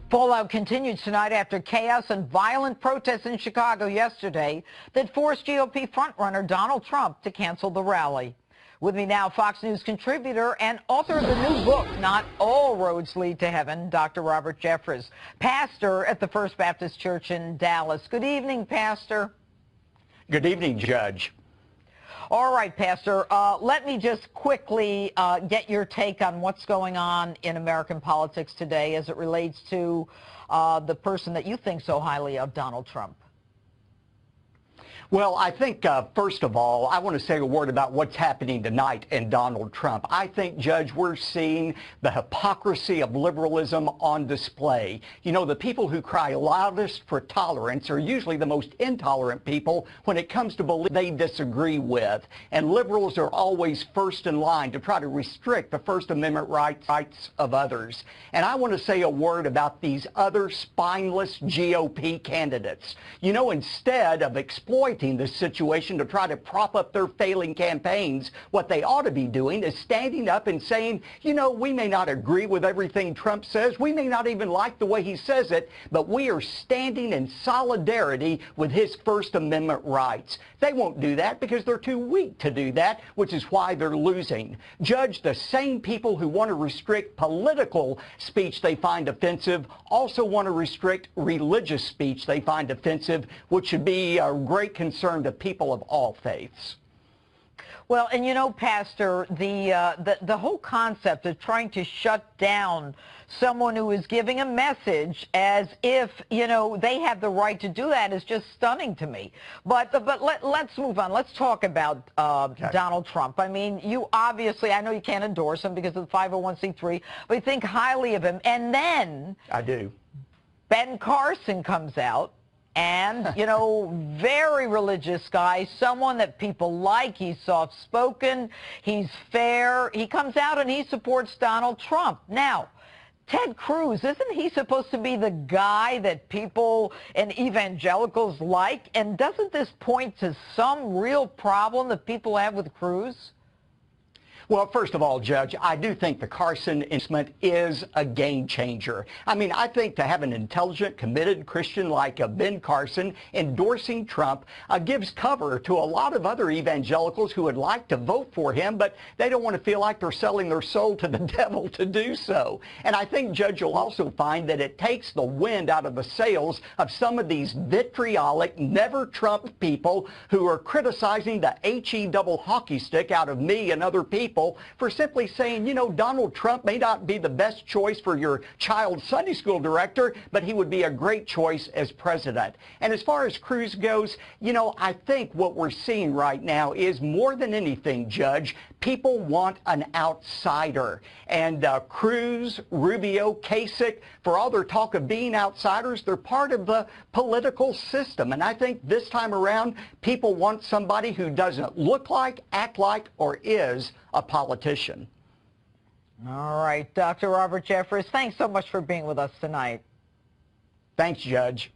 Fallout continued tonight after chaos and violent protests in Chicago yesterday that forced GOP frontrunner Donald Trump to cancel the rally. With me now, Fox News contributor and author of the new book, Not All Roads Lead to Heaven, Dr. Robert Jeffress, pastor at the First Baptist Church in Dallas. Good evening, Pastor. Good evening, Judge. All right, Pastor, let me just quickly get your take on what's going on in American politics today as it relates to the person that you think so highly of, Donald Trump. Well, I think, first of all, I want to say a word about what's happening tonight in Donald Trump. I think, Judge, we're seeing the hypocrisy of liberalism on display. You know, the people who cry loudest for tolerance are usually the most intolerant people when it comes to beliefs they disagree with. And liberals are always first in line to try to restrict the First Amendment rights of others. And I want to say a word about these other spineless GOP candidates. You know, instead of exploiting this situation to try to prop up their failing campaigns, what they ought to be doing is standing up and saying, you know, we may not agree with everything Trump says, we may not even like the way he says it, but we are standing in solidarity with his First Amendment rights. They won't do that because they're too weak to do that, which is why they're losing. Judge, the same people who want to restrict political speech they find offensive also want to restrict religious speech they find offensive, which should be a great concern to people of all faiths. Well, and you know, Pastor, the whole concept of trying to shut down someone who is giving a message as if, you know, they have the right to do that is just stunning to me. But let's move on. Let's talk about Donald Trump. I mean, you obviously, I know you can't endorse him because of the 501c3, but you think highly of him. And then I do. Ben Carson comes out. And, you know, very religious guy, someone that people like. He's soft-spoken, he's fair. He comes out and he supports Donald Trump. Now, Ted Cruz, isn't he supposed to be the guy that people and evangelicals like? And doesn't this point to some real problem that people have with Cruz? Well, first of all, Judge, I do think the Carson incident is a game changer. I mean, I think to have an intelligent, committed Christian like Ben Carson endorsing Trump gives cover to a lot of other evangelicals who would like to vote for him, but they don't want to feel like they're selling their soul to the devil to do so. And I think, Judge, you'll also find that it takes the wind out of the sails of some of these vitriolic, never Trump people who are criticizing the HE double hockey stick out of me and other people for simply saying, you know, Donald Trump may not be the best choice for your child's Sunday school director, but he would be a great choice as president. And as far as Cruz goes, you know, I think what we're seeing right now is more than anything, Judge, people want an outsider. And Cruz, Rubio, Kasich, for all their talk of being outsiders, they're part of the political system. And I think this time around, people want somebody who doesn't look like, act like, or is a politician. All right, Dr. Robert Jeffress, thanks so much for being with us tonight. Thanks, Judge.